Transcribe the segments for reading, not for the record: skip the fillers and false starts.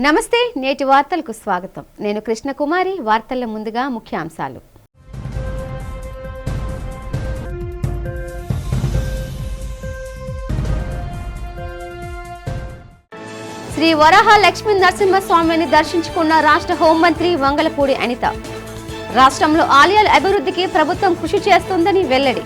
నమస్తే నేటి వార్తలకు స్వాగతం. నేను కృష్ణకుమారి. వార్తల ముందుగా ముఖ్యాంశాలు. శ్రీ వరాహ లక్ష్మీ నరసింహస్వామిని దర్శించుకున్న రాష్ట్ర హోంమంత్రి వంగలపూడి అనిత. రాష్ట్రంలో ఆలయాల అభివృద్ధికి ప్రభుత్వం కృషి చేస్తుందని వెల్లడి.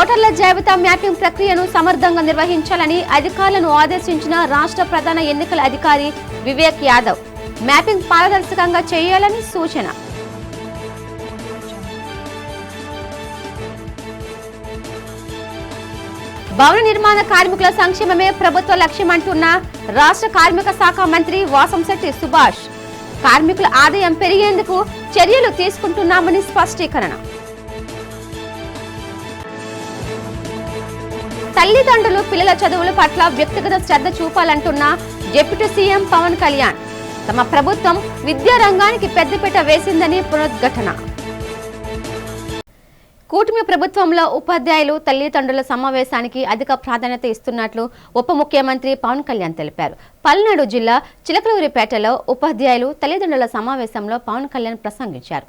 ఓటర్ల జాబితా మ్యాపింగ్ ప్రక్రియను సమర్థంగా నిర్వహించాలని అధికారులను ఆదేశించిన రాష్ట్ర ప్రధాన ఎన్నికల అధికారి వివేక్ యాదవ్. మ్యాపింగ్ పారదర్శకంగా చేయాలని సూచన. భవన నిర్మాణ కార్మికుల సంక్షేమమే ప్రభుత్వ లక్ష్యమంటున్న రాష్ట్ర కార్మిక శాఖ మంత్రి వాసంశెట్టి సుభాష్. కార్మికుల ఆదాయం పెరిగేందుకు చర్యలు తీసుకుంటున్నామని స్పష్టీకరణ. తల్లిదండ్రులు పిల్లల చదువుల పట్ల వ్యక్తిగత శ్రద్ధ చూపాలంటున్న డిప్యూటీ సీఎం పవన్ కళ్యాణ్. తమ ప్రభుత్వం విద్యా రంగానికి పెద్దపీట వేసిందని పునరుద్ఘాటన. కూటమి ప్రభుత్వంలో ఉపాధ్యాయులు తల్లిదండ్రుల సమావేశానికి అధిక ప్రాధాన్యత ఇస్తున్నట్లు ఉప ముఖ్యమంత్రి పవన్ కళ్యాణ్ తెలిపారు. పల్నాడు జిల్లా చిలకలూరిపేటలో ఉపాధ్యాయులు తల్లిదండ్రుల సమావేశంలో పవన్ కళ్యాణ్ ప్రసంగించారు.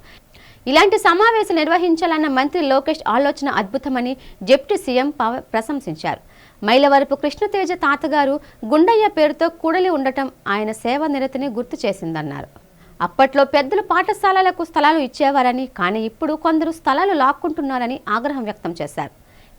ఇలాంటి సమావేశం నిర్వహించాలన్న మంత్రి లోకేష్ ఆలోచన అద్భుతమని డిప్యూటీ సీఎం ప్రశంసించారు. మైలవరపు కృష్ణతేజ తాతగారు గుండయ్య పేరుతో కూడలి ఉండటం ఆయన సేవ నిరతిని గుర్తు చేసిందన్నారు. అప్పట్లో పెద్దలు పాఠశాలలకు స్థలాలు ఇచ్చేవారని, కానీ ఇప్పుడు కొందరు స్థలాలు లాక్కుంటున్నారని ఆగ్రహం వ్యక్తం చేశారు.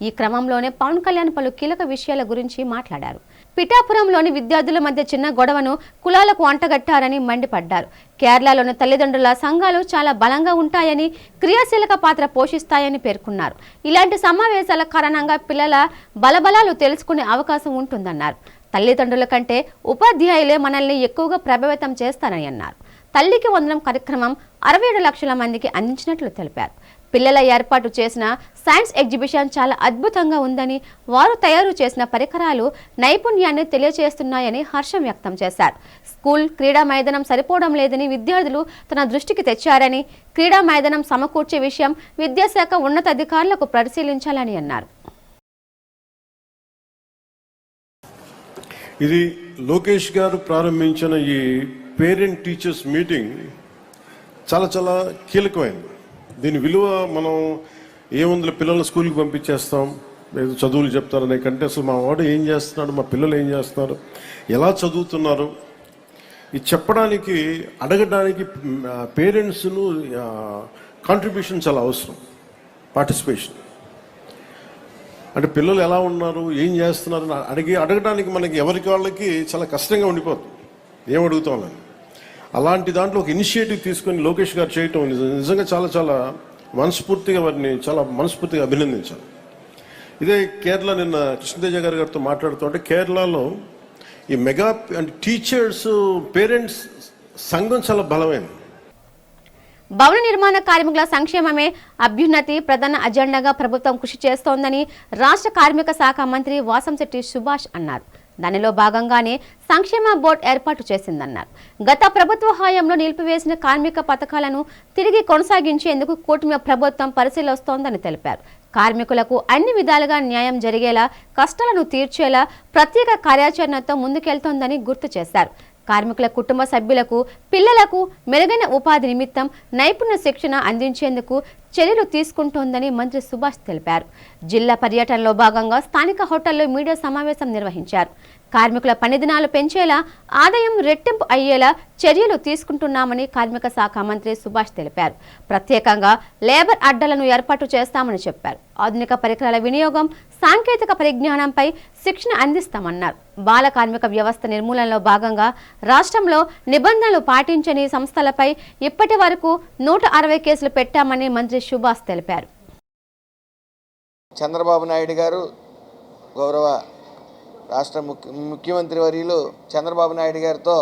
ఈ క్రమంలోనే పవన్ కళ్యాణ్ పలు కీలక విషయాల గురించి మాట్లాడారు. పిఠాపురంలోని విద్యార్థుల మధ్య చిన్న గొడవను కులాలకు అంటగట్టారని మండిపడ్డారు. కేరళలోని తల్లిదండ్రుల సంఘాలు చాలా బలంగా ఉంటాయని, క్రియాశీలక పాత్ర పోషిస్తాయని పేర్కొన్నారు. ఇలాంటి సమావేశాల కారణంగా పిల్లల బలబలాలు తెలుసుకునే అవకాశం ఉంటుందన్నారు. తల్లిదండ్రుల కంటే ఉపాధ్యాయులే మనల్ని ఎక్కువగా ప్రభావితం చేస్తారని అన్నారు. తల్లికి వందనం కార్యక్రమం 67 లక్షల మందికి అందించినట్లు తెలిపారు. పిల్లల ఏర్పాటు చేసిన సైన్స్ ఎగ్జిబిషన్ చాలా అద్భుతంగా ఉందని, వారు తయారు చేసిన పరికరాలు నైపుణ్యాన్ని తెలియజేస్తున్నాయని హర్షం వ్యక్తం చేశారు. స్కూల్ క్రీడా మైదానం సరిపోవడం లేదని విద్యార్థులు తన దృష్టికి తెచ్చారని, క్రీడా మైదానం సమకూర్చే విషయం విద్యాశాఖ ఉన్నతాధికారులకు పరిశీలించాలని అన్నారు. ఇది లోకేష్ గారు ప్రారంభించిన ఈ పేరెంట్ టీచర్స్ మీటింగ్ చాలా చాలా కీలకమైనది. దీని విలువ మనం ఏముంది, పిల్లలు స్కూల్కి పంపించేస్తాం, ఏదో చదువులు చెప్తారనే కంటే అసలు మా వాడు ఏం చేస్తున్నాడు, మా పిల్లలు ఏం చేస్తున్నారు, ఎలా చదువుతున్నారు, ఇది చెప్పడానికి అడగడానికి పేరెంట్స్ను కాంట్రిబ్యూషన్ చాలా అవసరం. పార్టిసిపేషన్ అంటే పిల్లలు ఎలా ఉన్నారు, ఏం చేస్తున్నారు అడగడానికి మనకి ఎవరికి వాళ్ళకి చాలా కష్టంగా ఉండిపోతుంది, ఏం అడుగుతామని. అలాంటి దాంట్లో ఒక ఇనిషియేటివ్ తీసుకొని లోకేష్ గారు చేయటం నిజంగా చాలా చాలా మనస్ఫూర్తిగా వారిని చాలా మనస్ఫూర్తిగా అభినందించాలి. ఇదే కేరళ నిన్న కృష్ణతేజ గారితో మాట్లాడుతుంటే కేరళలో ఈ మెగా అంటే టీచర్స్ పేరెంట్స్ సంఘం చాలా బలమైనది. భవన నిర్మాణ కార్మికుల సంక్షేమమే అభ్యున్నతి ప్రధాన అజెండాగా ప్రభుత్వం కృషి చేస్తోందని రాష్ట్ర కార్మిక శాఖ మంత్రి వాసంశెట్టి సుభాష్ అన్నారు. దానిలో భాగంగానే సంక్షేమ బోర్డు ఏర్పాటు చేసిందన్నారు. గత ప్రభుత్వ హయాంలో నిలిపివేసిన కార్మిక పథకాలను తిరిగి కొనసాగించేందుకు కూటమి ప్రభుత్వం పరిశీలిస్తోందని తెలిపారు. కార్మికులకు అన్ని విధాలుగా న్యాయం జరిగేలా, కష్టాలను తీర్చేలా ప్రత్యేక కార్యాచరణతో ముందుకెళ్తోందని గుర్తు చేశారు. కార్మికుల కుటుంబ సభ్యులకు, పిల్లలకు మెరుగైన ఉపాధి నిమిత్తం నైపుణ్య శిక్షణ అందించేందుకు చర్యలు తీసుకుంటోందని మంత్రి సుభాష్ తెలిపారు. జిల్లా పర్యటనలో భాగంగా స్థానిక హోటల్లో మీడియా సమావేశం నిర్వహించారు. కార్మికుల పని దినాలు పెంచేలా, ఆదాయం రెట్టింపు అయ్యేలా చర్యలు తీసుకుంటున్నామని కార్మిక శాఖ మంత్రి సుభాష్ తెలిపారు. ప్రత్యేకంగా లేబర్ అడ్డాలను ఏర్పాటు చేస్తామని చెప్పారు. ఆధునిక పరికరాల వినియోగం, సాంకేతిక పరిజ్ఞానంపై శిక్షణ అందిస్తామన్నారు. బాల కార్మిక వ్యవస్థ నిర్మూలనలో భాగంగా రాష్ట్రంలో నిబంధనలు పాటించని సంస్థలపై ఇప్పటి వరకు 160 కేసులు పెట్టామని మంత్రి సుభాష్ తెలిపారు. చంద్రబాబు నాయుడు గారు, గౌరవ రాష్ట్ర ముఖ్యమంత్రి వర్యులు చంద్రబాబు నాయుడు గారితో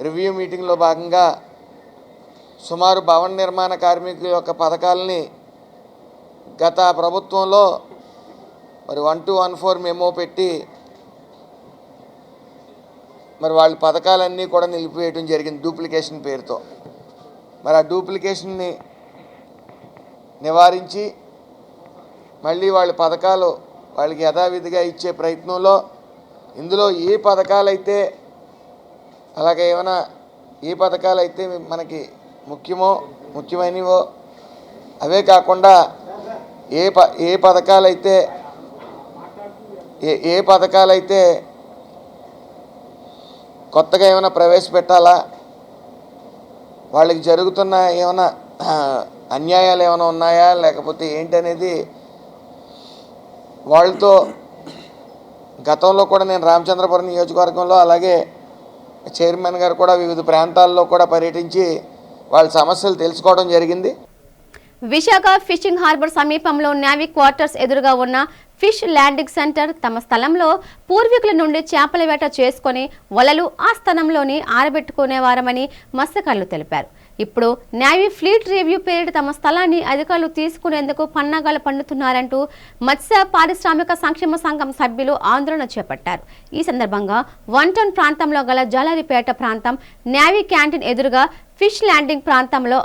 రివ్యూ మీటింగ్లో భాగంగా సుమారు భవన నిర్మాణ కార్మికుల యొక్క పథకాలని గత ప్రభుత్వంలో మరి 1214 మెమో పెట్టి మరి వాళ్ళ పథకాలన్నీ కూడా నిలిపివేయడం జరిగింది డూప్లికేషన్ పేరుతో. మరి ఆ డూప్లికేషన్ని నివారించి మళ్ళీ వాళ్ళ పథకాలు వాళ్ళకి యథావిధిగా ఇచ్చే ప్రయత్నంలో ఇందులో ఏ పథకాలైతే అలాగే ఏమైనా ఏ పథకాలైతే మనకి ముఖ్యమైనవో అవే కాకుండా ఏ పథకాలైతే కొత్తగా ఏమైనా ప్రవేశపెట్టాలా, వాళ్ళకి జరుగుతున్న ఏమైనా అన్యాయాలు ఏమైనా ఉన్నాయా లేకపోతే ఏంటనేది వాళ్ళతో గతంలో కూడా నేను రామచంద్రపురం నియోజకవర్గంలో అలాగే చైర్మన్ గారు కూడా వివిధ ప్రాంతాల్లో కూడా పర్యటించి వాళ్ళ సమస్యలు తెలుసుకోవడం జరిగింది. విశాఖ ఫిషింగ్ హార్బర్ సమీపంలో నేవీ క్వార్టర్స్ ఎదురుగా ఉన్న ఫిష్ ల్యాండింగ్ సెంటర్ తమ స్థలంలో పూర్వీకుల నుండి చేపల వేట చేసుకుని వలలు ఆ స్థలంలోని ఆరబెట్టుకునేవారమని మత్స్యకారులు తెలిపారు. ఇప్పుడు నేవీ ఫ్లీట్ రివ్యూ పేరిట తమ స్థలాన్ని అధికారులు తీసుకునేందుకు పన్నాగాలు పండుతున్నారంటూ మత్స్య పారిశ్రామిక సంక్షేమ సంఘం సభ్యులు ఆందోళన చేపట్టారు. ఈ సందర్భంగా 1 టౌన్ ప్రాంతంలో గల జాలారిపేట ప్రాంతం నేవీ క్యాంటీన్ ఎదురుగా ఫిష్ ల్యాండింగ్ ప్రాంతంలో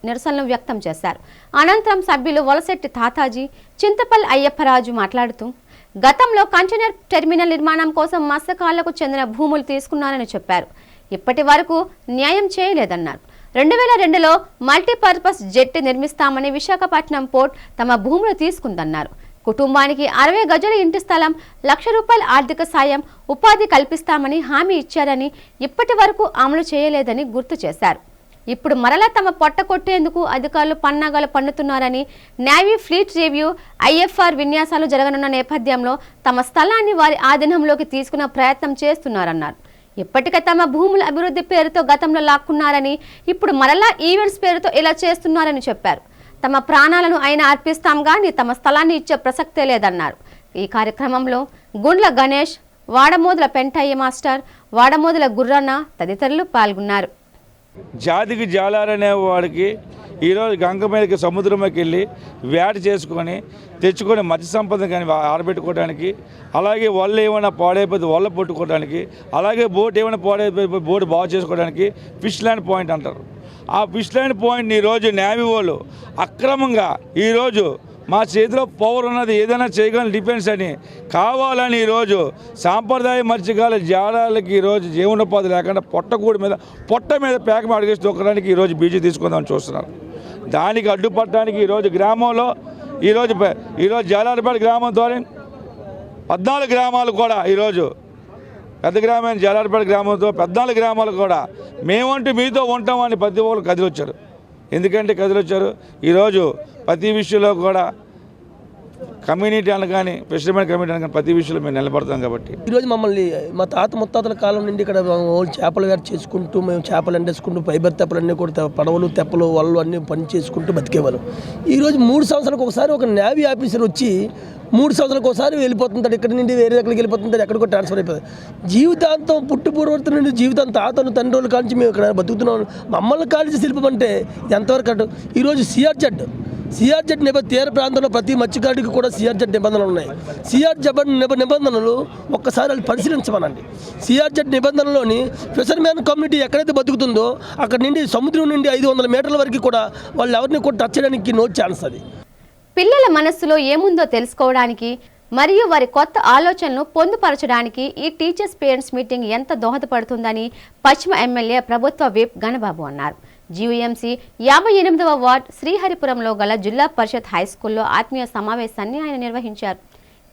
నిరసనలు వ్యక్తం చేశారు. అనంతరం సభ్యులు వలసెట్టి తాతాజీ, చింతపల్లి అయ్యప్పరాజు మాట్లాడుతూ గతంలో కంటైనర్ టెర్మినల్ నిర్మాణం కోసం మత్స్యకారులకు చెందిన భూములు తీసుకున్నారని చెప్పారు. ఇప్పటి వరకు న్యాయం చేయలేదన్నారు. 2002లో మల్టీపర్పస్ జెట్టి నిర్మిస్తామని విశాఖపట్నం పోర్ట్ తమ భూములు తీసుకుందన్నారు. కుటుంబానికి 60 గజాల ఇంటి స్థలం, ₹1,00,000 ఆర్థిక సాయం, ఉపాధి కల్పిస్తామని హామీ ఇచ్చారని ఇప్పటి వరకు అమలు చేయలేదని గుర్తు చేశారు. ఇప్పుడు మరలా తమ పొట్ట కొట్టేందుకు అధికారులు పన్నాగాలు పన్నుతున్నారని, నేవీ ఫ్లీట్ రివ్యూ ఐఎఫ్ఆర్ విన్యాసాలు జరగనున్న నేపథ్యంలో తమ స్థలాన్ని వారి ఆధీనంలోకి తీసుకునే ప్రయత్నం చేస్తున్నారన్నారు. ఇప్పటికే తమ భూముల అభివృద్ధి పేరుతో గతంలో లాక్కున్నారని, ఇప్పుడు మరలా ఈవెంట్స్ పేరుతో ఇలా చేస్తున్నారని చెప్పారు. తమ ప్రాణాలను అయినా అర్పిస్తాం గాని తమ స్థలాన్ని ఇచ్చే ప్రసక్తే లేదన్నారు. ఈ కార్యక్రమంలో గుండ్ల గణేష్, వాడమోదుల పెంటయ్య మాస్టర్, వాడమోదుల గుర్రన్న తదితరులు పాల్గొన్నారు. జాతికి జాలారనే వాడికి ఈరోజు గంగ మీదకి సముద్రంలోకి వెళ్ళి వేట చేసుకొని తెచ్చుకొని మత్స్య సంపద కానీ ఆరబెట్టుకోవడానికి, అలాగే వల్ల ఏమైనా పాడైపోతే వల్ల పట్టుకోవడానికి, అలాగే బోట్ ఏమైనా పాడైపోయి బోట్ బాగు చేసుకోవడానికి ఫిష్ ల్యాండ్ పాయింట్ అంటారు. ఆ ఫిష్ ల్యాండ్ పాయింట్ని ఈరోజు నేవీ వాళ్ళు అక్రమంగా ఈరోజు మా చేతిలో పవర్ ఉన్నది ఏదైనా చేయగలని డిఫెన్స్ అని కావాలని ఈరోజు సాంప్రదాయ మత్స్యకాల జాలాలకి ఈరోజు జీవనోపాధి లేకుండా పొట్ట మీద పేక అడిగేసి దొక్కడానికి ఈరోజు బీజీ తీసుకుందామని చూస్తున్నారు. దానికి అడ్డుపడటానికి ఈరోజు గ్రామంలో ఈరోజు జాలారిపేట గ్రామం ద్వారా 14 గ్రామాలు కూడా ఈరోజు పెద్ద గ్రామమైన జాలారిపేట గ్రామంతో 14 గ్రామాలు కూడా మేమంటూ మీతో ఉంటామని ప్రతి ఒక్కరు కదిలొచ్చారు. ఎందుకంటే కదిలొచ్చారు ఈరోజు ప్రతి విషయంలో కూడా కమ్యూనిటీ అనగానే ఫిషర్మెన్ కమ్యూనిటీ అనగానే ప్రతి విషయంలో మేము నిలబడతాం. కాబట్టి ఈరోజు మమ్మల్ని మా తాత ముత్తాతల కాలం నుండి ఇక్కడ చేపలు వేట చేసుకుంటూ మేము చేపలు ఎండేసుకుంటూ ఫైబర్ తెప్పలన్నీ కూడా పడవలు తెప్పలు వలలు అన్నీ పని చేసుకుంటూ బతికేవాళ్ళం. ఈరోజు 3 సంవత్సరాలకు ఒకసారి ఒక నేవీ ఆఫీసర్ వచ్చి 3 సంవత్సరాలకు ఒకసారి వెళ్ళిపోతుంటాడు. ఇక్కడ నుండి వేరే దగ్గరికి వెళ్ళిపోతుంటాడు, ఎక్కడికో ట్రాన్స్ఫర్ అయిపోతుంది. జీవితాంతం పుట్టుపూర్వత నుండి జీవితాంతం తాతను తండ్రులు కాల్చి మేము ఇక్కడ బతుకుతున్నాం. మమ్మల్ని కాల్చి శిల్పం అంటే ఎంతవరకు అటు. ఈరోజు సిఆర్జెడ్ తీర ప్రాంతంలో ప్రతి మత్స్యకారుడికి కూడా సిఆర్జెడ్ నిబంధనలు ఉన్నాయి. సిఆర్జెడ్ నిబంధనలు ఒక్కసారి వాళ్ళు పరిశీలించమనండి. సిఆర్జెడ్ నిబంధనలోని ఫిషర్మ్యాన్ కమ్యూనిటీ ఎక్కడైతే బతుకుతుందో అక్కడ నుండి సముద్రం నుండి 500 మీటర్ల వరకు కూడా వాళ్ళు ఎవరిని కూడా టచ్ చేయడానికి నో ఛాన్స్. అది పిల్లల మనస్సులో ఏముందో తెలుసుకోవడానికి మరియు వారి కొత్త ఆలోచనలు పొందుపరచడానికి ఈ టీచర్స్ పేరెంట్స్ మీటింగ్ ఎంత దోహదపడుతుందని పశ్చిమ ఎమ్మెల్యే ప్రభుత్వ విప్ గణబాబు అన్నారు. జీవీఎంసీ 58వ వార్డ్ శ్రీహరిపురంలో గల జిల్లా పరిషత్ హైస్కూల్లో ఆత్మీయ సమావేశాన్ని ఆయన నిర్వహించారు.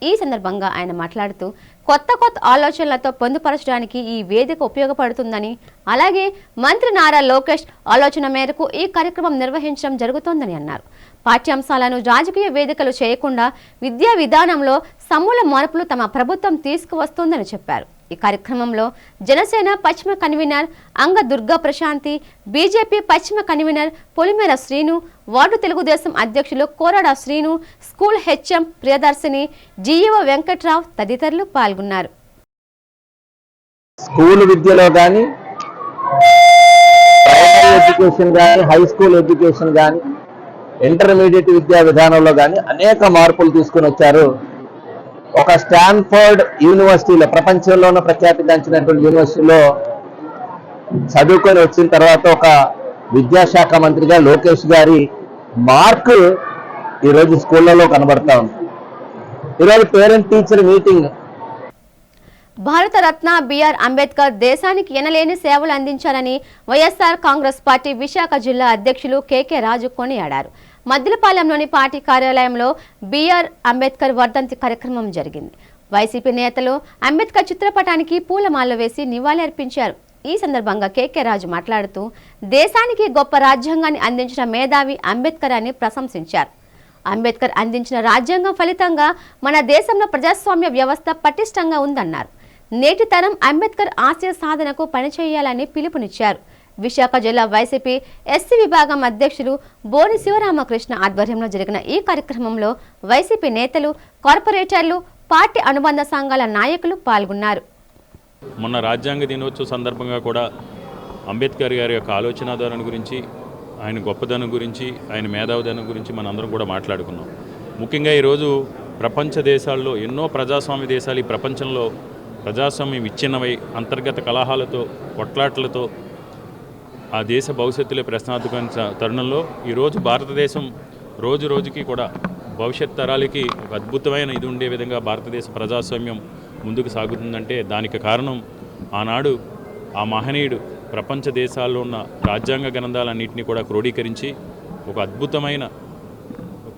ఈ సందర్భంగా ఆయన మాట్లాడుతూ కొత్త ఆలోచనలతో పొందుపరచడానికి ఈ వేదిక ఉపయోగపడుతుందని, అలాగే మంత్రి నారా లోకేష్ ఆలోచన మేరకు ఈ కార్యక్రమం నిర్వహించడం జరుగుతోందని అన్నారు. పాఠ్యాంశాలను రాజకీయ వేదికలు చేయకుండా విద్యా విధానంలో సమూల మార్పులు తమ ప్రభుత్వం తీసుకువస్తోందని చెప్పారు. ఈ కార్యక్రమంలో జనసేన పశ్చిమ కన్వీనర్ అంగ దుర్గా ప్రశాంతి, బీజేపీ పశ్చిమ కన్వీనర్ పొలిమేర శ్రీను, వార్డు తెలుగుదేశం అధ్యక్షులు Korada Srinu, school HM Priyadarshini, GEO Venkatrao తదితరులు పాల్గొన్నారు. స్కూల్ విద్యలో కానీ, ప్రైమరీ ఎడ్యుకేషన్ కానీ, హై స్కూల్ ఎడ్యుకేషన్ కానీ, ఇంటర్మీడియట్ విద్యా విధానంలో కానీ అనేక మార్పులు తీసుకుని వచ్చారు. ఒక స్టాన్ఫోర్డ్ యూనివర్సిటీలో, ప్రపంచంలోనే ప్రఖ్యాతిగాంచినటువంటి యూనివర్సిటీలో చదువుకొని వచ్చిన తర్వాత ఒక విద్యాశాఖ మంత్రిగా లోకేష్ గారి మార్పు ఈరోజు స్కూళ్ళలో కనబడతా ఉంది. ఈరోజు parent teacher meeting. Bharat Ratna BR Ambedkar దేశానికి ఎనలేని సేవలు అందించారని వైఎస్ఆర్ కాంగ్రెస్ పార్టీ విశాఖ జిల్లా అధ్యక్షులు కేకే రాజు కొనియాడారు. మద్దిలపాలెంలోని పార్టీ కార్యాలయంలో బిఆర్ అంబేద్కర్ వర్ధంతి కార్యక్రమం జరిగింది. వైసీపీ నేతలు అంబేద్కర్ చిత్రపటానికి పూలమాలలు వేసి నివాళులర్పించారు. ఈ సందర్భంగా కేకే రాజు మాట్లాడుతూ దేశానికి గొప్ప రాజ్యాంగాన్ని అందించిన మేధావి అంబేద్కర్ అని ప్రశంసించారు. అంబేద్కర్ అందించిన రాజ్యాంగం ఫలితంగా మన దేశంలో ప్రజాస్వామ్య వ్యవస్థ పటిష్టంగా ఉందన్నారు. నేటి తరం అంబేద్కర్ ఆశయ సాధనకు పనిచేయాలని పిలుపునిచ్చారు. విశాఖ జిల్లా వైసీపీ ఎస్సీ విభాగం అధ్యక్షులు బోని శివరామకృష్ణ ఆధ్వర్యంలో జరిగిన ఈ కార్యక్రమంలో వైసీపీ నేతలు, కార్పొరేటర్లు, పార్టీ అనుబంధ సంఘాల నాయకులు పాల్గొన్నారు. మొన్న రాజ్యాంగ దినోత్సవ సందర్భంగా కూడా అంబేద్కర్ గారి యొక్క ఆలోచన ధోరణి గురించి, ఆయన గొప్పదనం గురించి, ఆయన మేధావిదనం గురించి మనందరం కూడా మాట్లాడుకున్నాం. ముఖ్యంగా ఈరోజు ప్రపంచ దేశాల్లో ఎన్నో ప్రజాస్వామ్య దేశాలు ఈ ప్రపంచంలో ప్రజాస్వామ్యం విచ్ఛిన్నమై అంతర్గత కలహాలతో, కొట్లాట్లతో ఆ దేశ భవిష్యత్తులో ప్రశ్నార్థకమైన తరుణంలో ఈరోజు భారతదేశం రోజు రోజుకి కూడా భవిష్యత్ తరాలకి ఒక అద్భుతమైన ఇది ఉండే విధంగా భారతదేశ ప్రజాస్వామ్యం ముందుకు సాగుతుందంటే దానికి కారణం ఆనాడు ఆ మహనీయుడు ప్రపంచ దేశాల్లో ఉన్న రాజ్యాంగ గ్రంథాలన్నింటినీ కూడా క్రోడీకరించి ఒక అద్భుతమైన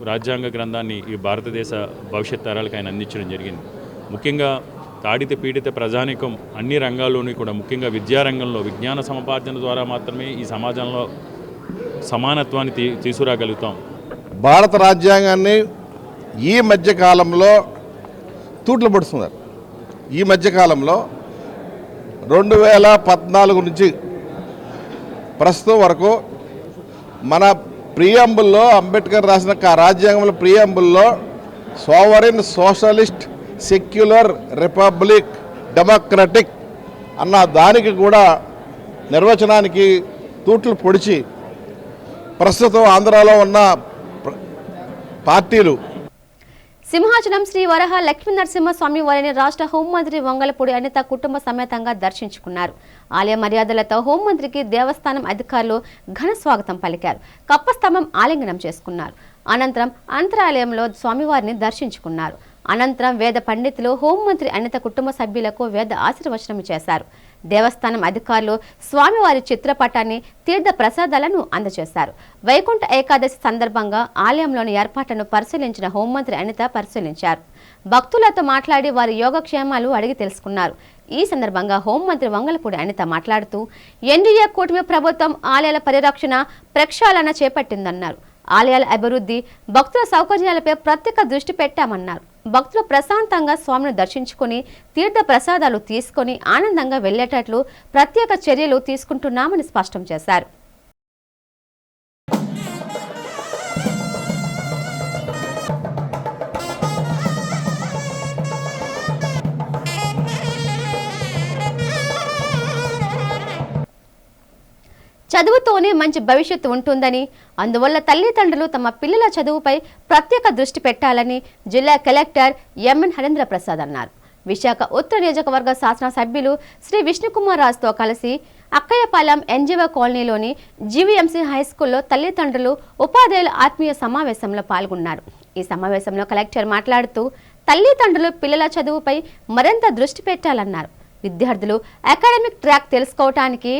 రాజ్యాంగ గ్రంథాన్ని ఈ భారతదేశ భవిష్యత్ తరాలకు ఆయన అందించడం జరిగింది. ముఖ్యంగా తాడిత పీడిత ప్రజానికం అన్ని రంగాల్లోనూ కూడా, ముఖ్యంగా విద్యారంగంలో విజ్ఞాన సముపార్జన ద్వారా మాత్రమే ఈ సమాజంలో సమానత్వాన్ని తీసుకురాగలుగుతాం. భారత రాజ్యాంగాన్ని ఈ మధ్యకాలంలో తూట్లు పడుతున్నారు. ఈ మధ్యకాలంలో 2014 నుంచి ప్రస్తుతం వరకు మన ప్రియంబుల్లో అంబేద్కర్ రాసిన రాజ్యాంగంలో ప్రియంబుల్లో sovereign, socialist, secular, republic, democratic అన్న దానికి కూడా నిర్వచనానికి తూట్లు పొడిచి ప్రస్తుతం ఆంధ్రాలో ఉన్న పార్టీలు సింహాచలం శ్రీ వరహ లక్ష్మీ నరసింహస్వామి వారిని రాష్ట్ర హోంమంత్రి వంగలపూడి అనిత కుటుంబ సమేతంగా దర్శించుకున్నారు. ఆలయ మర్యాదలతో హోంమంత్రికి దేవస్థానం అధికారులు ఘన స్వాగతం పలికారు. కప్పస్తంభం ఆలింగనం చేసుకున్నారు. అనంతరం అంతరాలయంలో స్వామివారిని దర్శించుకున్నారు. అనంతరం వేద పండితులు హోంమంత్రి అనిత కుటుంబ సభ్యులకు వేద ఆశీర్వచనం చేశారు. దేవస్థానం అధికారులు స్వామివారి చిత్రపటాన్ని, తీర్థ ప్రసాదాలను అందజేశారు. వైకుంఠ ఏకాదశి సందర్భంగా ఆలయంలోని ఏర్పాట్లను పరిశీలించిన హోంమంత్రి అనిత పరిశీలించారు. భక్తులతో మాట్లాడి వారి యోగక్షేమాలు అడిగి తెలుసుకున్నారు. ఈ సందర్భంగా హోంమంత్రి వంగలపూడి అనిత మాట్లాడుతూ ఎన్డీఏ కూటమి ప్రభుత్వం ఆలయాల పరిరక్షణ, ప్రక్షాళన చేపట్టిందన్నారు. ఆలయాల అభివృద్ధి, భక్తుల సౌకర్యాలపై ప్రత్యేక దృష్టి పెట్టామన్నారు. భక్తులు ప్రశాంతంగా స్వామిని దర్శించుకుని తీర్థ ప్రసాదాలు తీసుకొని ఆనందంగా వెళ్లేటట్లు ప్రత్యేక చర్యలు తీసుకుంటున్నామని స్పష్టం చేశారు. చదువుతోనే మంచి భవిష్యత్తు ఉంటుందని, అందువల్ల తల్లిదండ్రులు తమ పిల్లల చదువుపై ప్రత్యేక దృష్టి పెట్టాలని జిల్లా కలెక్టర్ ఎంఎన్ హరేంద్ర ప్రసాద్ అన్నారు. విశాఖ ఉత్తర నియోజకవర్గ శాసనసభ్యులు శ్రీ విష్ణుకుమార్ రాజుతో కలిసి అక్కయ్యపాలెం ఎన్జీఓ కాలనీలోని జీవీఎంసీ హైస్కూల్లో తల్లిదండ్రులు, ఉపాధ్యాయుల ఆత్మీయ సమావేశంలో పాల్గొన్నారు. ఈ సమావేశంలో కలెక్టర్ మాట్లాడుతూ తల్లిదండ్రులు పిల్లల చదువుపై మరింత దృష్టి పెట్టాలన్నారు. విద్యార్థులు అకాడమిక్ ట్రాక్ తెలుసుకోవటానికి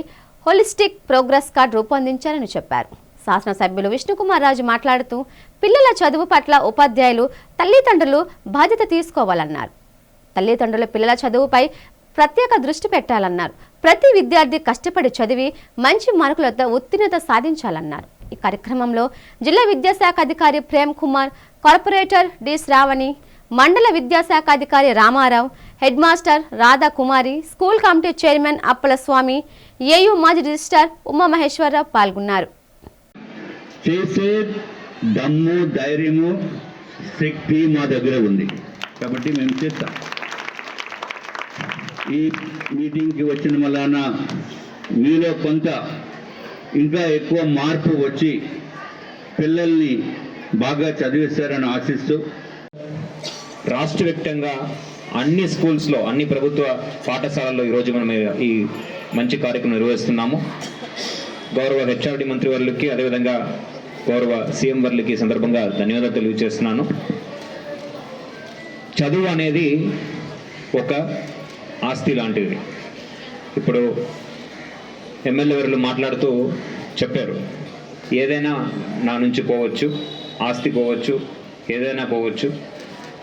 హోలిస్టిక్ ప్రోగ్రెస్ కార్డ్ రూపొందించారని చెప్పారు. శాసనసభ్యులు విష్ణుకుమార్ రాజు మాట్లాడుతూ పిల్లల చదువు పట్ల ఉపాధ్యాయులు, తల్లిదండ్రులు బాధ్యత తీసుకోవాలన్నారు. తల్లిదండ్రులు పిల్లల చదువుపై ప్రత్యేక దృష్టి పెట్టాలన్నారు. ప్రతి విద్యార్థి కష్టపడి చదివి మంచి మార్కులతో ఉత్తీర్ణత సాధించాలన్నారు. ఈ కార్యక్రమంలో జిల్లా విద్యాశాఖ అధికారి ప్రేమ్ కుమార్, కార్పొరేటర్ డి శ్రావణి, మండల విద్యాశాఖ అధికారి Ramarao, head master Radhakumari, school committee chairman Appala Swamy, AU మాజీ రిజిస్ట్రార్ ఉమామహేశ్వరరావు పాల్గొన్నారు. చేసే దమ్ము, ధైర్యము, శక్తి మా దగ్గర ఉంది కాబట్టి మేము చేస్తాం. ఈ మీటింగ్కి వచ్చిన వలన మీలో కొంత ఇంకా ఎక్కువ మార్పు వచ్చి పిల్లల్ని బాగా చదివిస్తారని ఆశిస్తూ రాష్ట్ర వ్యాప్తంగా అన్ని స్కూల్స్లో, అన్ని ప్రభుత్వ పాఠశాలల్లో ఈరోజు మనం ఈ మంచి కార్యక్రమం నిర్వహిస్తున్నాము. గౌరవ హెచ్ఆర్డి మంత్రి వారికి, అదేవిధంగా గౌరవ సీఎం వర్లకి సందర్భంగా ధన్యవాదాలు తెలియజేస్తున్నాను. చదువు అనేది ఒక ఆస్తి లాంటిది. ఇప్పుడు ఎమ్మెల్యే వర్లు మాట్లాడుతూ చెప్పారు, ఏదైనా నా నుంచి పోవచ్చు, ఆస్తి పోవచ్చు, ఏదైనా పోవచ్చు,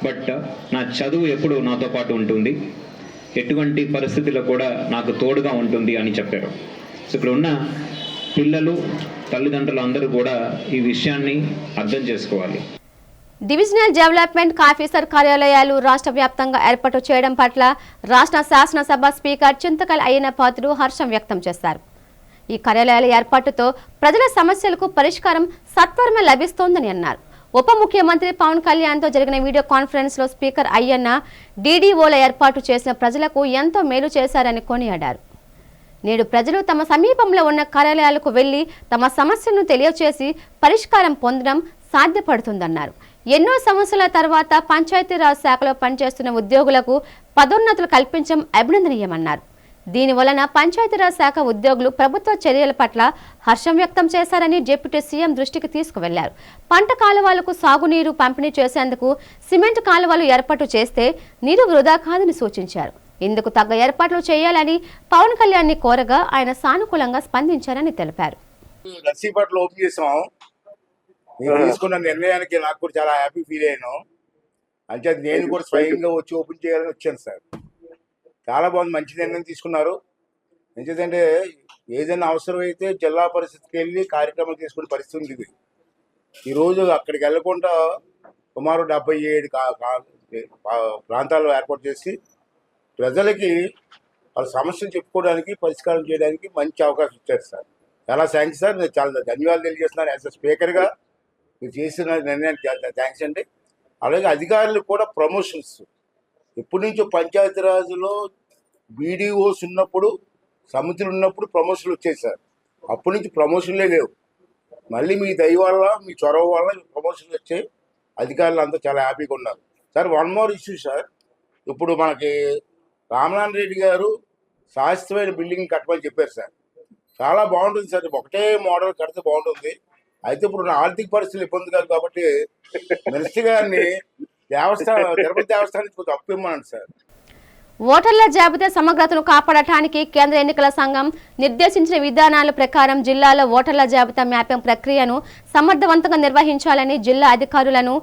బట్ నా చదువు ఎప్పుడు నాతో పాటు ఉంటుంది, ఎటువంటి పరిస్థితుల్లో కూడా నాకు తోడుగా ఉంటుంది అని చెప్పారు. సో ఇక్కడ ఉన్న పిల్లలు, తల్లిదండ్రులు అందరూ కూడా ఈ విషయాన్ని అర్థం చేసుకోవాలి. డివిజనల్ డెవలప్మెంట్ ఆఫీసర్ కార్యాలయాలు రాష్ట్ర వ్యాప్తంగా ఏర్పాటు చేయడం పట్ల రాష్ట్ర శాసనసభ స్పీకర్ చింతకల్ అయ్యన్న పాత్రుడు హర్షం వ్యక్తం చేశారు. ఈ కార్యాలయాల ఏర్పాటుతో ప్రజల సమస్యలకు పరిష్కారం సత్వరమే లభిస్తోందని అన్నారు. ఉప ముఖ్యమంత్రి పవన్ కళ్యాణ్తో జరిగిన వీడియో కాన్ఫరెన్స్లో స్పీకర్ అయ్యన్న డీడీఓల ఏర్పాటు చేసిన ప్రజలకు ఎంతో మేలు చేశారని కొనియాడారు. నేడు ప్రజలు తమ సమీపంలో ఉన్న కార్యాలయాలకు వెళ్లి తమ సమస్యలను తెలియచేసి పరిష్కారం పొందడం సాధ్యపడుతుందన్నారు. ఎన్నో సంవత్సరాల తర్వాత పంచాయతీరాజ్ శాఖలో పనిచేస్తున్న ఉద్యోగులకు పదోన్నతులు కల్పించడం అభినందనీయమన్నారు. దీని వలన పంచాయతీరాజ్ శాఖ ఉద్యోగులు ప్రభుత్వ చర్యల పట్ల హర్షం వ్యక్తం చేశారని డిప్యూటీ సీఎం దృష్టికి తీసుకువెళ్లారు. పంట కాలువలకు సాగునీరు పంపిణీ చేసేందుకు సిమెంట్ కాలువలు ఏర్పాటు చేస్తే నీరు వృధా కాదని సూచించారు. ఇందుకు తగ్గ ఏర్పాట్లు చేయాలని పవన్ కళ్యాణ్ కోరగా ఆయన సానుకూలంగా స్పందించారని తెలిపారు. నర్సీపట్నం ఓపెన్ చేసాం. నేను తీసుకున్న నిర్ణయానికి నాకు కూడా చాలా హ్యాపీ ఫీల్ అయ్యాను. అంటే నేను కూడా స్వయంగా వచ్చి ఓపెన్ చేయాలని వచ్చాను సార్. చాలా బాగుంది, మంచి నిర్ణయం తీసుకున్నారు. ఎందుకంటే ఏదైనా అవసరమైతే జిల్లా పరిషత్కి వెళ్ళి కార్యక్రమం తీసుకునే పరిస్థితి ఉంది. ఇది ఈరోజు అక్కడికి వెళ్లకుండా సుమారు 77 ప్రాంతాల్లో ఏర్పాటు చేసి ప్రజలకి వాళ్ళ సమస్యలు చెప్పుకోవడానికి, పరిష్కారం చేయడానికి మంచి అవకాశం ఇచ్చారు సార్. చాలా థ్యాంక్స్ సార్. నేను చాలా ధన్యవాదాలు తెలియజేస్తున్నాను. యాజ్ అ స్పీకర్గా మీరు చేసిన నిర్ణయానికి చాలా థ్యాంక్స్ అండి. అలాగే అధికారులకు కూడా ప్రమోషన్స్ ఎప్పటి నుంచో పంచాయతీరాజ్లో బీడీఓస్ ఉన్నప్పుడు, సమితులు ఉన్నప్పుడు ప్రమోషన్లు వచ్చాయి సార్. అప్పటి నుంచి ప్రమోషన్లే లేవు. మళ్ళీ మీ దయ వల్ల, మీ చొరవ వల్ల ప్రమోషన్లు వచ్చాయి. అధికారులు అంతా చాలా హ్యాపీగా ఉన్నారు sir. One more issue sir. ఇప్పుడు మనకి రామనారాయణ రెడ్డి గారు శాశ్వతమైన బిల్డింగ్ కట్టమని చెప్పారు సార్. చాలా బాగుంటుంది సార్. ఒకటే మోడల్ కడితే బాగుంటుంది. అయితే ఇప్పుడు నా ఆర్థిక పరిస్థితులు ఇబ్బంది కాదు కాబట్టి మినిస్టర్ గారిని తిరుపతి దేవస్థానానికి కొంచెం అప్పు ఇమ్మన్నాను సార్. ఓటర్ల జాబితా సమగ్రతను కాపాడటానికి కేంద్ర ఎన్నికల సంఘం నిర్దేశించిన విధానాల ప్రకారం జిల్లాలో ఓటర్ల జాబితా మ్యాపింగ్ ప్రక్రియను సమర్థవంతంగా నిర్వహించాలని జిల్లా అధికారులను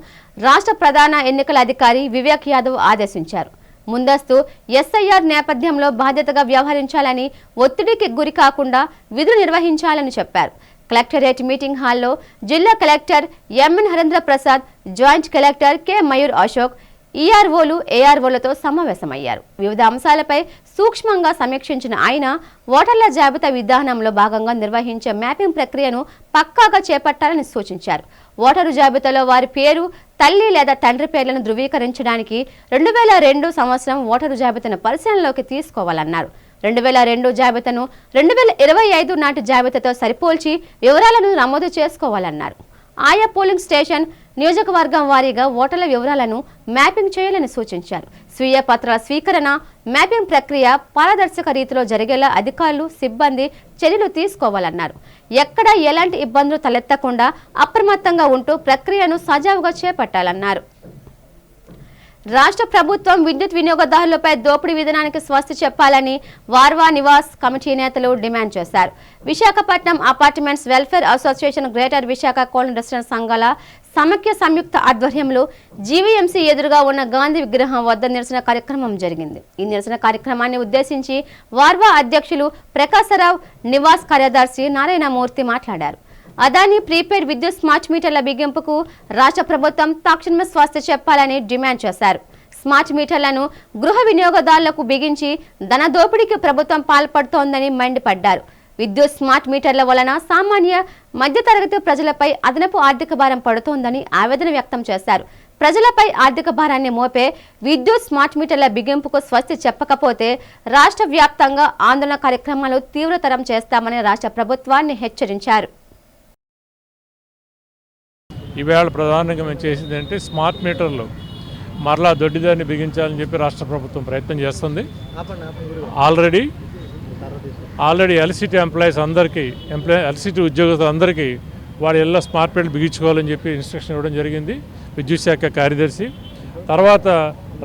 రాష్ట్ర ప్రధాన ఎన్నికల అధికారి వివేక్ యాదవ్ ఆదేశించారు. ముందస్తు ఎస్ఐఆర్ నేపథ్యంలో బాధ్యతగా వ్యవహరించాలని, ఒత్తిడికి గురి కాకుండా విధులు నిర్వహించాలని చెప్పారు. కలెక్టరేట్ మీటింగ్ హాల్లో జిల్లా collector MN Harendra Prasad, joint collector K Mayur Ashok, ఈఆర్ఓలు, ఏఆర్ఓలతో సమావేశమయ్యారు. వివిధ అంశాలపై సూక్ష్మంగా సమీక్షించిన ఆయన ఓటర్ల జాబితా విధానంలో భాగంగా నిర్వహించే మ్యాపింగ్ ప్రక్రియను పక్కాగా చేపట్టాలని సూచించారు. ఓటరు జాబితాలో వారి పేరు, తల్లి లేదా తండ్రి పేర్లను ధృవీకరించడానికి 2002 సంవత్సరం ఓటరు జాబితాను పరిశీలనలోకి తీసుకోవాలన్నారు. 2002 జాబితాను 2025 నాటి జాబితాతో సరిపోల్చి వివరాలను నమోదు చేసుకోవాలన్నారు. ఆయా పోలింగ్ స్టేషన్, నియోజకవర్గం వారీగా ఓటర్ల వివరాలను మ్యాపింగ్ చేయాలని సూచించారు. స్వీయ పత్రాల స్వీకరణ, మ్యాపింగ్ ప్రక్రియ పారదర్శక రీతిలో జరిగేలా అధికారులు, సిబ్బంది చర్యలు తీసుకోవాలన్నారు. ఎక్కడా ఎలాంటి ఇబ్బందులు తలెత్తకుండా అప్రమత్తంగా ఉంటూ ప్రక్రియను సజావుగా చేపట్టాలన్నారు. రాష్ట్ర ప్రభుత్వం విద్యుత్ వినియోగదారులపై దోపిడీ విధానానికి స్వస్తి చెప్పాలని వార్వా నివాస్ కమిటీ నేతలు డిమాండ్ చేశారు. Visakhapatnam apartments welfare association, greater Visakha coal industrial సంఘాల సమైక్య సంయుక్త ఆధ్వర్యంలో జీవీఎంసీ ఎదురుగా ఉన్న గాంధీ విగ్రహం వద్ద నిరసన కార్యక్రమం జరిగింది. ఈ నిరసన కార్యక్రమాన్ని ఉద్దేశించి వార్వా అధ్యక్షులు ప్రకాశరావు, నివాస్ కార్యదర్శి నారాయణమూర్తి మాట్లాడారు. అదానీ ప్రీపెయిడ్ విద్యుత్ స్మార్ట్ మీటర్ల బిగింపుకు రాష్ట్ర ప్రభుత్వం తక్షణమే స్వస్తి చెప్పాలని డిమాండ్ చేశారు. స్మార్ట్ మీటర్లను గృహ వినియోగదారులకు బిగించి ధన దోపిడీకి ప్రభుత్వం పాల్పడుతోందని మండిపడ్డారు. విద్యుత్ స్మార్ట్ మీటర్ల వలన సామాన్య మధ్యతరగతి ప్రజలపై అదనపు ఆర్థిక భారం పడుతోందని ఆవేదన వ్యక్తం చేశారు. ప్రజలపై ఆర్థిక భారాన్ని మోపే విద్యుత్ స్మార్ట్ మీటర్ల బిగింపుకు స్వస్తి చెప్పకపోతే రాష్ట్ర వ్యాప్తంగా ఆందోళన కార్యక్రమాలు తీవ్రతరం చేస్తామని రాష్ట్ర ప్రభుత్వాన్ని హెచ్చరించారు. ఈవేళ ప్రధానంగా మేము చేసింది అంటే స్మార్ట్ మీటర్లు మరలా దొడ్డిదాన్ని బిగించాలని చెప్పి రాష్ట్ర ప్రభుత్వం ప్రయత్నం చేస్తుంది. ఆల్రెడీ ఎల్సిటీ ఎంప్లాయీస్ అందరికీ, ఎల్సిటీ ఉద్యోగులందరికీ వారి ఇళ్ళ స్మార్ట్ మీటర్లు బిగించుకోవాలని చెప్పి ఇన్స్ట్రక్షన్ ఇవ్వడం జరిగింది విద్యుత్ శాఖ కార్యదర్శి. తర్వాత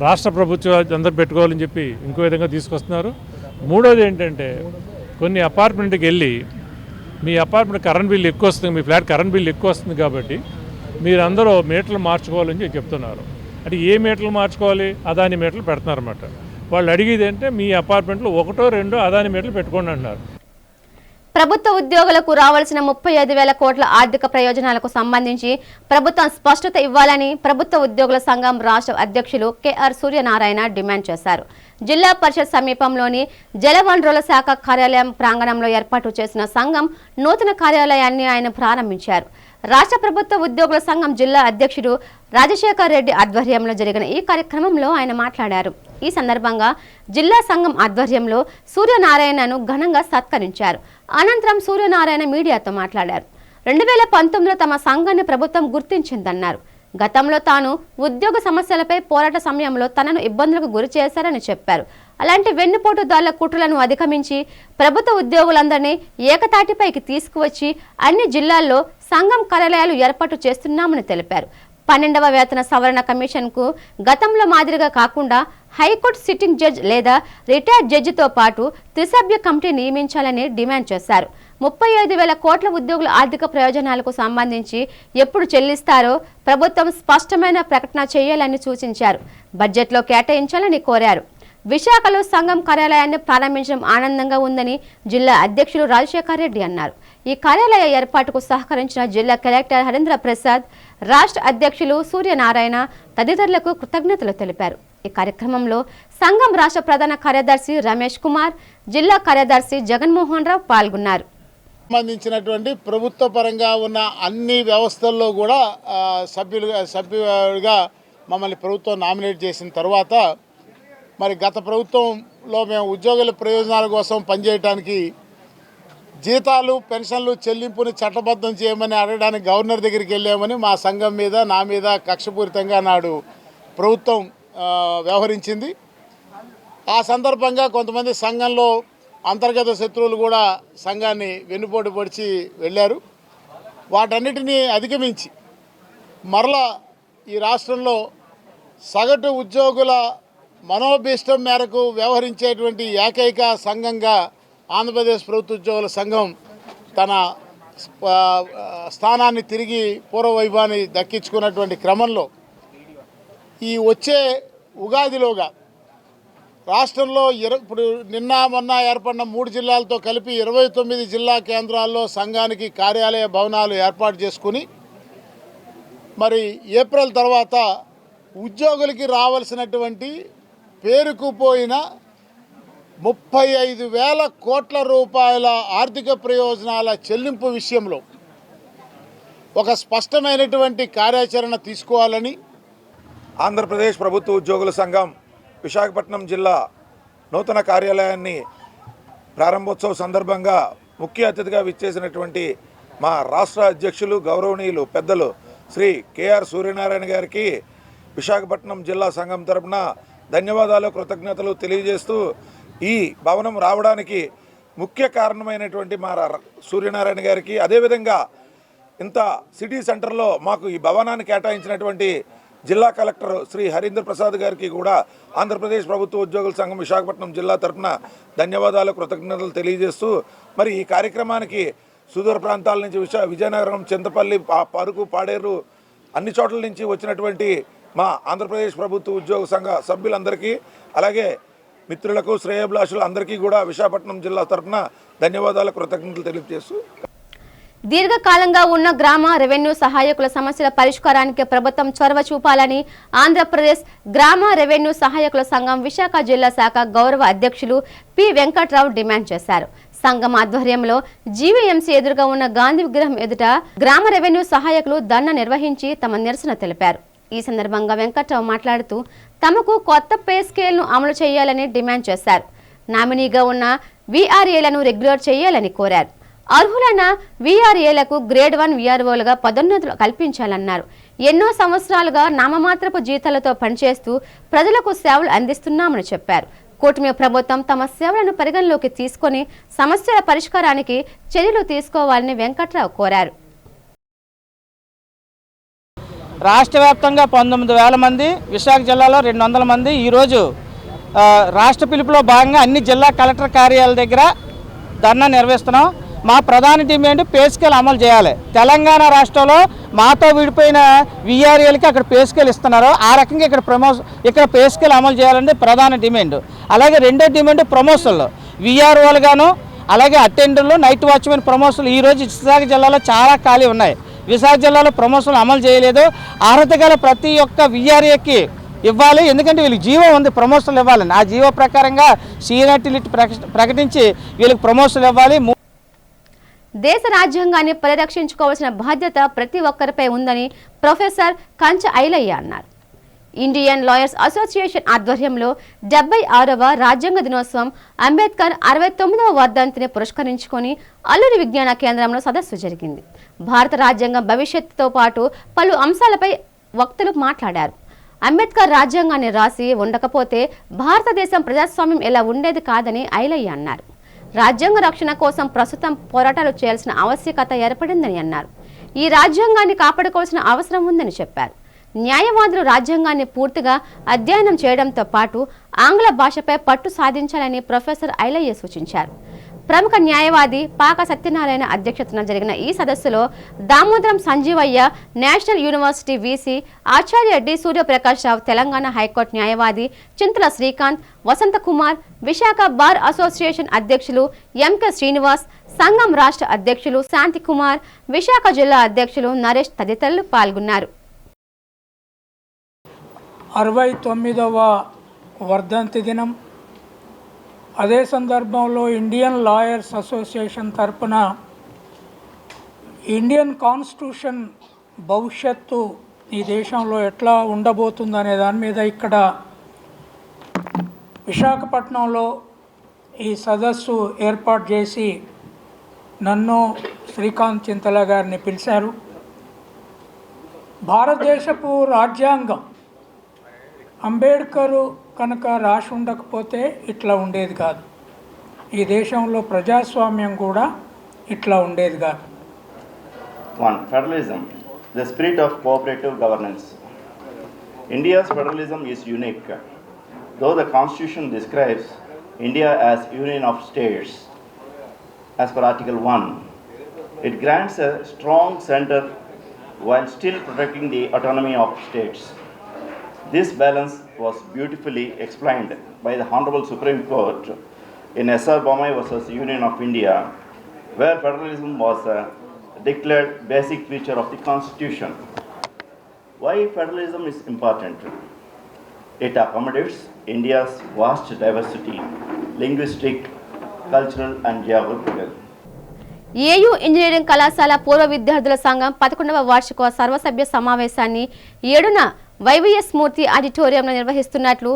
రాష్ట్ర ప్రభుత్వం అందరూ పెట్టుకోవాలని చెప్పి ఇంకో విధంగా తీసుకొస్తున్నారు. మూడోది ఏంటంటే కొన్ని అపార్ట్మెంట్కి వెళ్ళి మీ అపార్ట్మెంట్ కరెంట్ బిల్లు ఎక్కువ వస్తుంది, మీ ఫ్లాట్ కరెంట్ బిల్లు ఎక్కువ వస్తుంది కాబట్టి మీరందరూ మీటర్లు మార్చుకోవాలని చెప్పి చెప్తున్నారు. అంటే ఏ మీటర్లు మార్చుకోవాలి? అదాని మీటర్లు పెడుతున్నారన్నమాట. వాళ్ళు అడిగేది అంటే మీ అపార్ట్మెంట్లో 1, 2 అదాని మీటర్లు పెట్టుకోండి అంటున్నారు. ప్రభుత్వ ఉద్యోగులకు రావాల్సిన 35,000 కోట్ల ఆర్థిక ప్రయోజనాలకు సంబంధించి ప్రభుత్వం స్పష్టత ఇవ్వాలని ప్రభుత్వ ఉద్యోగుల సంఘం రాష్ట్ర అధ్యక్షులు కెఆర్ సూర్యనారాయణ డిమాండ్ చేశారు. జిల్లా పరిషత్ సమీపంలోని జలవనరుల శాఖ కార్యాలయం ప్రాంగణంలో ఏర్పాటు చేసిన సంఘం నూతన కార్యాలయాన్ని ఆయన ప్రారంభించారు. రాష్ట్ర ప్రభుత్వ ఉద్యోగుల సంఘం జిల్లా అధ్యక్షుడు రాజశేఖర్ రెడ్డి ఆధ్వర్యంలో జరిగిన ఈ కార్యక్రమంలో ఆయన మాట్లాడారు. ఈ సందర్భంగా జిల్లా సంఘం ఆధ్వర్యంలో సూర్యనారాయణను ఘనంగా సత్కరించారు. అనంతరం సూర్యనారాయణ మీడియాతో మాట్లాడారు. 2019లో తమ సంఘాన్ని ప్రభుత్వం గుర్తించిందన్నారు. గతంలో తాను ఉద్యోగ సమస్యలపై పోరాట సమయంలో తనను ఇబ్బందులకు గురి చేశారని చెప్పారు. అలాంటి వెన్నుపోటుదారుల కుట్రలను అధిగమించి ప్రభుత్వ ఉద్యోగులందరినీ ఏకతాటిపైకి తీసుకువచ్చి అన్ని జిల్లాల్లో సంఘం కార్యాలయాలు ఏర్పాటు చేస్తున్నామని తెలిపారు. 12వ వేతన సవరణ కమిషన్కు గతంలో మాదిరిగా కాకుండా హైకోర్టు సిట్టింగ్ జడ్జ్ లేదా రిటైర్డ్ జడ్జితో పాటు త్రిసభ్య కమిటీ నియమించాలని డిమాండ్ చేశారు. 35,000 కోట్ల ఉద్యోగుల ఆర్థిక ప్రయోజనాలకు సంబంధించి ఎప్పుడు చెల్లిస్తారో ప్రభుత్వం స్పష్టమైన ప్రకటన చేయాలని సూచించారు. బడ్జెట్లో కేటాయించాలని కోరారు. విశాఖలో సంఘం కార్యాలయాన్ని ప్రారంభించడం ఆనందంగా ఉందని జిల్లా అధ్యక్షులు రాజశేఖర్ రెడ్డి అన్నారు. ఈ కార్యాలయ ఏర్పాటుకు సహకరించిన జిల్లా కలెక్టర్ హరీంద్ర ప్రసాద్, రాష్ట్ర అధ్యక్షులు సూర్యనారాయణ తదితరులకు కృతజ్ఞతలు తెలిపారు. ఈ కార్యక్రమంలో సంఘం రాష్ట్ర ప్రధాన కార్యదర్శి రమేష్ కుమార్, జిల్లా కార్యదర్శి జగన్మోహన్ రావు పాల్గొన్నారు. సంబంధించినటువంటి ప్రభుత్వ పరంగా ఉన్న అన్ని వ్యవస్థల్లో కూడా సభ్యులుగా మమ్మల్ని ప్రభుత్వం నామినేట్ చేసిన తర్వాత మరి గత ప్రభుత్వంలో మేము ఉద్యోగుల ప్రయోజనాల కోసం పనిచేయడానికి జీతాలు పెన్షన్లు చెల్లింపుని చట్టబద్ధం చేయమని అడగడానికి గవర్నర్ దగ్గరికి వెళ్ళామని మా సంఘం మీద నా మీద కక్షపూరితంగా నాడు ప్రభుత్వం వ్యవహరించింది. ఆ సందర్భంగా కొంతమంది సంఘంలో అంతర్గత శత్రువులు కూడా సంఘాన్ని వెన్నుపోటు పొడిచి వెళ్ళారు. వాటన్నిటినీ అధిగమించి మరలా ఈ రాష్ట్రంలో సగటు ఉద్యోగుల మనోభీష్టం మేరకు వ్యవహరించేటువంటి ఏకైక సంఘంగా ఆంధ్రప్రదేశ్ ప్రభుత్వ ఉద్యోగుల సంఘం తన స్థానాన్ని తిరిగి పూర్వవైభవాన్ని దక్కించుకున్నటువంటి క్రమంలో ఈ వచ్చే ఉగాదిలోగా రాష్ట్రంలో ఇప్పుడు నిన్న మొన్న ఏర్పడిన 3 జిల్లాలతో కలిపి 29 జిల్లా కేంద్రాల్లో సంఘానికి కార్యాలయ భవనాలు ఏర్పాటు చేసుకుని మరి ఏప్రిల్ తర్వాత ఉద్యోగులకి రావాల్సినటువంటి పేరుకుపోయిన 35,000 కోట్ల రూపాయల ఆర్థిక ప్రయోజనాల చెల్లింపు విషయంలో ఒక స్పష్టమైనటువంటి కార్యాచరణ తీసుకోవాలని ఆంధ్రప్రదేశ్ ప్రభుత్వ ఉద్యోగుల సంఘం విశాఖపట్నం జిల్లా నూతన కార్యాలయాన్ని ప్రారంభోత్సవ సందర్భంగా ముఖ్య అతిథిగా విచ్చేసినటువంటి మా రాష్ట్ర అధ్యక్షులు గౌరవనీయులు పెద్దలు శ్రీ కెఆర్ సూర్యనారాయణ గారికి విశాఖపట్నం జిల్లా సంఘం తరపున ధన్యవాదాలు, కృతజ్ఞతలు తెలియజేస్తూ ఈ భవనం రావడానికి ముఖ్య కారణమైనటువంటి మా సూర్యనారాయణ గారికి, అదేవిధంగా ఇంత సిటీ సెంటర్లో మాకు ఈ భవనాన్ని కేటాయించినటువంటి జిల్లా కలెక్టర్ శ్రీ హరీంద్ర ప్రసాద్ గారికి కూడా ఆంధ్రప్రదేశ్ ప్రభుత్వ ఉద్యోగుల సంఘం విశాఖపట్నం జిల్లా తరఫున ధన్యవాదాలు, కృతజ్ఞతలు తెలియజేస్తూ మరి ఈ కార్యక్రమానికి సుదూర ప్రాంతాల నుంచి విజయనగరం, చింతపల్లి, పరుకు, పాడేరు అన్ని చోట్ల నుంచి వచ్చినటువంటి మా ఆంధ్రప్రదేశ్ ప్రభుత్వ ఉద్యోగ సంఘ సభ్యులందరికీ అలాగే మిత్రులకు, శ్రేయోభిలాషులు అందరికీ కూడా విశాఖపట్నం జిల్లా తరఫున ధన్యవాదాలు, కృతజ్ఞతలు తెలియజేస్తూ దీర్ఘకాలంగా ఉన్న గ్రామ రెవెన్యూ సహాయకుల సమస్యల పరిష్కారానికి ప్రభుత్వం చొరవ చూపాలని ఆంధ్రప్రదేశ్ గ్రామ రెవెన్యూ సహాయకుల సంఘం విశాఖ జిల్లా శాఖ గౌరవ అధ్యక్షులు పి వెంకట్రావు డిమాండ్ చేశారు. సంఘం ఆధ్వర్యంలో జీవీఎంసీ ఎదురుగా ఉన్న గాంధీ విగ్రహం ఎదుట గ్రామ రెవెన్యూ సహాయకులు ధర్నా నిర్వహించి తమ నిరసన తెలిపారు. ఈ సందర్భంగా వెంకట్రావు మాట్లాడుతూ తమకు కొత్త పే స్కేల్ను అమలు చేయాలని డిమాండ్ చేశారు. నామినీగా ఉన్న వీఆర్ఏలను రెగ్యులర్ చేయాలని కోరారు. అర్హులైన వీఆర్ఏలకు గ్రేడ్ 1 వీఆర్ఓలుగా పదోన్నతులు కల్పించాలన్నారు. ఎన్నో సంవత్సరాలుగా నామమాత్రపు జీతాలతో పనిచేస్తూ ప్రజలకు సేవలు అందిస్తున్నామని చెప్పారు. కూటమి ప్రభుత్వం తమ సేవలను పరిగణలోకి తీసుకొని సమస్యల పరిష్కారానికి చర్యలు తీసుకోవాలని వెంకట్రావు కోరారు. రాష్ట్ర వ్యాప్తంగా 19,000 మంది, విశాఖ జిల్లాలో 200 మంది ఈరోజు రాష్ట్ర పిలుపులో భాగంగా అన్ని జిల్లా కలెక్టర్ కార్యాలయాల దగ్గర ధర్నా నిర్వహిస్తున్నాం. మా ప్రధాన డిమాండ్ పే స్కేల్ అమలు చేయాలి. తెలంగాణ రాష్ట్రంలో మాతో విడిపోయిన విఆర్ఏలకి అక్కడ పే స్కేల్ ఇస్తున్నారు. ఆ రకంగా ఇక్కడ పే స్కేల్ అమలు చేయాలనేది ప్రధాన డిమాండ్. అలాగే రెండో డిమాండ్ ప్రమోషన్లు, విఆర్ఓలు గాను అలాగే అటెండర్లు, నైట్ వాచ్మెన్ ప్రమోషన్లు ఈరోజు విశాఖ జిల్లాలో చాలా ఖాళీ ఉన్నాయి. విశాఖ జిల్లాలో ప్రమోషన్లు అమలు చేయలేదు. అర్హత గల ప్రతి ఒక్క విఆర్ఏకి ఇవ్వాలి, ఎందుకంటే వీళ్ళకి జీవో ఉంది, ప్రమోషన్లు ఇవ్వాలని. ఆ జీవో ప్రకారంగా సీనియారిటీ లిస్ట్ ప్రకటించి వీళ్ళకి ప్రమోషన్లు ఇవ్వాలి. దేశ రాజ్యాంగాన్ని పరిరక్షించుకోవాల్సిన బాధ్యత ప్రతి ఒక్కరిపై ఉందని ప్రొఫెసర్ కంచ ఐలయ్య అన్నారు. ఇండియన్ లాయర్స్ అసోసియేషన్ ఆధ్వర్యంలో 76వ రాజ్యాంగ దినోత్సవం అంబేద్కర్ 69వ వర్ధంతిని పురస్కరించుకొని అల్లూరి విజ్ఞాన కేంద్రంలో సదస్సు జరిగింది. భారత రాజ్యాంగం భవిష్యత్తుతో పాటు పలు అంశాలపై వక్తలు మాట్లాడారు. అంబేద్కర్ రాజ్యాంగాన్ని రాసి ఉండకపోతే భారతదేశం ప్రజాస్వామ్యం ఎలా ఉండేది కాదని ఐలయ్య అన్నారు. రాజ్యాంగ రక్షణ కోసం ప్రస్తుతం పోరాటాలు చేయాల్సిన ఆవశ్యకత ఏర్పడిందని అన్నారు. ఈ రాజ్యాంగాన్ని కాపాడుకోవాల్సిన అవసరం ఉందని చెప్పారు. న్యాయవాదులు రాజ్యాంగాన్ని పూర్తిగా అధ్యయనం చేయడంతో పాటు ఆంగ్ల భాషపై పట్టు సాధించాలని ప్రొఫెసర్ ఐలయ్య సూచించారు. ప్రముఖ న్యాయవాది పాక సత్యనారాయణ అధ్యక్షతన జరిగిన ఈ సదస్సులో Damodaram Sanjivayya, national university VC Acharya D Suryaprakash Rao, Telangana high court న్యాయవాది చింతల శ్రీకాంత్, వసంత కుమార్, విశాఖ బార్ అసోసియేషన్ అధ్యక్షులు ఎంకే శ్రీనివాస్, సంఘం రాష్ట్ర అధ్యక్షులు శాంతి కుమార్, విశాఖ జిల్లా అధ్యక్షులు నరేష్ తదితరులు పాల్గొన్నారు. 69వ వర్ధంతి దినం. అదే సందర్భంలో ఇండియన్ లాయర్స్ అసోసియేషన్ తరపున ఇండియన్ కాన్స్టిట్యూషన్ భవిష్యత్తు ఈ దేశంలో ఎట్లా ఉండబోతుందనే దాని మీద ఇక్కడ విశాఖపట్నంలో ఈ సదస్సు ఏర్పాటు చేసి నన్ను శ్రీకాంత్ చింతల గారిని పిలిచారు. భారతదేశపు రాజ్యాంగం అంబేద్కరు కనుక రాసి ఉండకపోతే ఇట్లా ఉండేది కాదు. ఈ దేశంలో ప్రజాస్వామ్యం కూడా ఇట్లా ఉండేది కాదు. 1. Federalism, the spirit of cooperative governance. India's federalism is unique. Though the Constitution describes India as union of states, as per Article 1, it grants a strong center while still protecting the autonomy of states. This balance was beautifully explained by the Honorable Supreme Court in S.R. Bommai versus Union of India, where federalism was a declared basic feature of the Constitution. Why federalism is important? It accommodates India's vast diversity, linguistic, cultural and geographical. AU engineering కళాశాల పూర్వ విద్యార్థుల సంఘం 11వ వార్షిక సర్వసభ్య సమావేశాన్ని 7న YVS మూర్తి ఆడిటోరియంలో నిర్వహిస్తున్నట్లు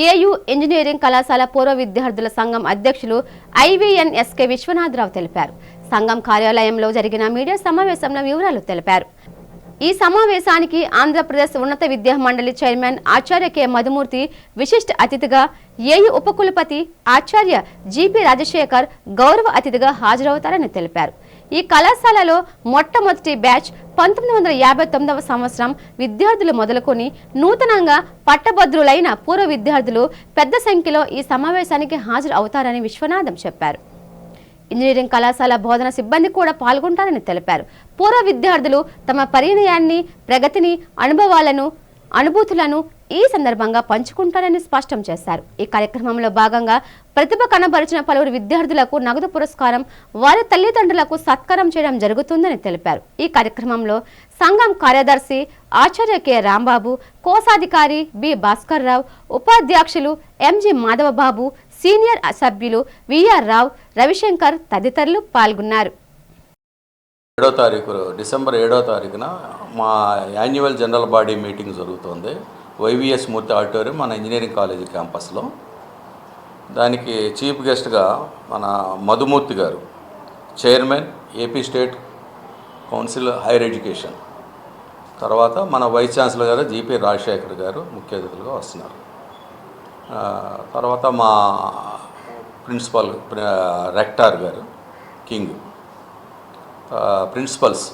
AU engineering కళాశాల పూర్వ విద్యార్థుల సంఘం అధ్యక్షులు ఐవీఎన్ఎస్కే విశ్వనాథరావు తెలిపారు. సంఘం కార్యాలయంలో జరిగిన మీడియా సమావేశంలో వివరాలు తెలిపారు. ఈ సమావేశానికి ఆంధ్రప్రదేశ్ ఉన్నత విద్యా మండలి చైర్మన్ ఆచార్య కె మధుమూర్తి విశిష్ట అతిథిగా, ఏయూ ఉపకులపతి ఆచార్య జిపి రాజశేఖర్ గౌరవ అతిథిగా హాజరవుతారని తెలిపారు. ఈ కళాశాలలో మొట్టమొదటి బ్యాచ్ 1959వ సంవత్సరం విద్యార్థులు మొదలుకొని నూతనంగా పట్టభద్రులైన పూర్వ విద్యార్థులు పెద్ద సంఖ్యలో ఈ సమావేశానికి హాజరు అవుతారని విశ్వనాథం చెప్పారు. ఇంజనీరింగ్ కళాశాల బోధన సిబ్బంది కూడా పాల్గొంటారని తెలిపారు. పూర్వ విద్యార్థులు తమ పరిణయాన్ని, ప్రగతిని, అనుభూతులను ఈ సందర్భంగా పంచుకుంటారని స్పష్టం చేశారు. ఈ కార్యక్రమంలో భాగంగా ప్రతిభ కనబరిచిన పలువురు విద్యార్థులకు నగదు పురస్కారం, వారి తల్లిదండ్రులకు సత్కారం చేయడం జరుగుతుందని తెలిపారు. ఈ కార్యక్రమంలో సంఘం కార్యదర్శి ఆచార్య కె రాంబాబు, కోశాధికారి బి భాస్కర్ రావు, ఉపాధ్యక్షులు ఎంజి మాధవబాబు, సీనియర్ సభ్యులు విఆర్ రావు, రవిశంకర్ తదితరులు పాల్గొన్నారు. డిసెంబర్ 7వ తారీఖున మా యాన్యువల్ జనరల్ బాడీ మీటింగ్ జరుగుతుంది వైవిఎస్ మూర్తి ఆడిటోరియం మన ఇంజనీరింగ్ కాలేజీ క్యాంపస్లో. దానికి చీఫ్ గెస్ట్గా మన మధుమూర్తి గారు, chairman AP state council higher education, తర్వాత మన వైస్ ఛాన్సలర్ గారు జిపి రాజశేఖర్ గారు ముఖ్య అతిథులుగా వస్తున్నారు. తర్వాత మా ప్రిన్సిపల్ రెక్టార్ గారు కింగ్, ప్రిన్సిపల్స్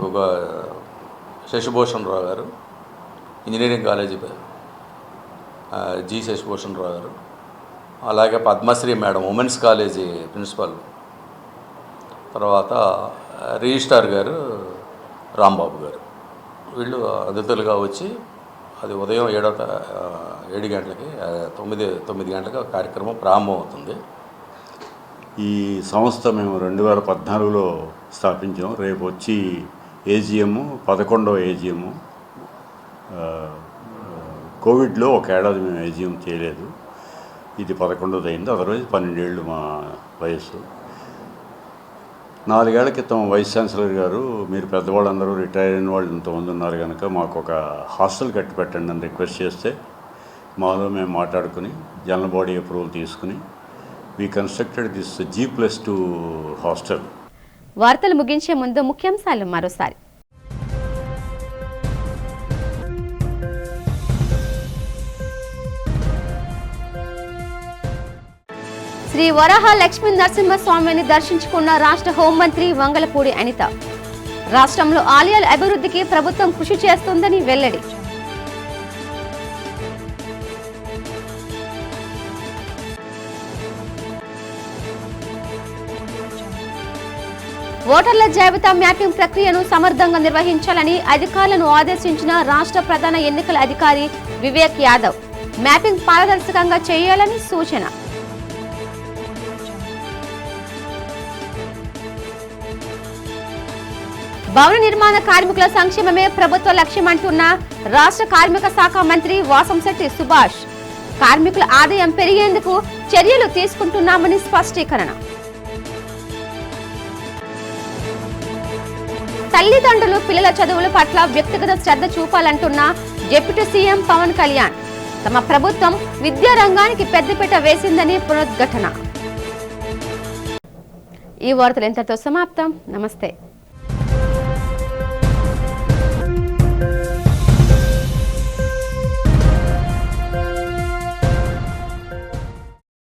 ఒక శశిభూషణ్ రావు గారు, ఇంజనీరింగ్ కాలేజీ జి శశిభూషణ్ రావు గారు, అలాగే Padmashri madam women's college principal, తర్వాత రిజిస్ట్రార్ గారు రాంబాబు గారు, వీళ్ళు అతిథులుగా వచ్చి అది ఉదయం 7 గంటలకి 9 గంటలకు కార్యక్రమం ప్రారంభమవుతుంది. ఈ సంస్థ మేము 2014లో స్థాపించాం. రేపు వచ్చి ఏజిఎం 11వ ఏజిఎం. కోవిడ్లో ఒక ఏడాది మేము ఏజిఎం చేయలేదు. ఇది 11వది అయింది. అదర్వైజ్ 12 ఏళ్ళు మా వయస్సు. 4 ఏళ్ల క్రితం వైస్ ఛాన్సలర్ గారు, మీరు పెద్దవాళ్ళందరూ రిటైర్ అయిన వాళ్ళు ఇంతమంది ఉన్నారు కనుక మాకు ఒక హాస్టల్ కట్టి పెట్టండి అని రిక్వెస్ట్ చేస్తే మాలో మేము మాట్లాడుకుని జనరల్ బాడీ అప్రూవల్ తీసుకుని we constructed this G+2 hostel. వార్తలు ముగించే ముందు ముఖ్యాంశాలు మరోసారి. శ్రీ వరాహ లక్ష్మీ నరసింహస్వామిని దర్శించుకున్న రాష్ట్ర హోంమంత్రి వంగలపూడి అనిత. రాష్ట్రంలో ఆలయాల అభివృద్ధికి ప్రభుత్వం కృషి చేస్తుందని వెల్లడి. ఓటర్ల జాబితా మ్యాపింగ్ ప్రక్రియను సమర్థంగా నిర్వహించాలని అధికారులను ఆదేశించిన రాష్ట్ర ప్రధాన ఎన్నికల అధికారి వివేక్ యాదవ్. మ్యాపింగ్ పారదర్శకంగా చేయాలని సూచన. భవన నిర్మాణ కార్మికుల సంక్షేమమే ప్రభుత్వ లక్ష్యమంటున్న రాష్ట్ర కార్మిక శాఖ మంత్రి వాసంశెట్టి సుభాష్. కార్మికుల ఆదాయం పెరిగేందుకు చర్యలు తీసుకుంటున్నామని స్పష్టీకరణ. తల్లిదండ్రులు పిల్లల చదువుల పట్ల వ్యక్తిగత శ్రద్ధ చూపాలంటున్న డిప్యూటీ సీఎం పవన్ కళ్యాణ్. తమ ప్రభుత్వం విద్యా రంగానికి పెద్దపీట వేసిందని పునరుద్ఘాటన. ఈ వార్తలు ఇంతటితో సమాప్తం. నమస్తే.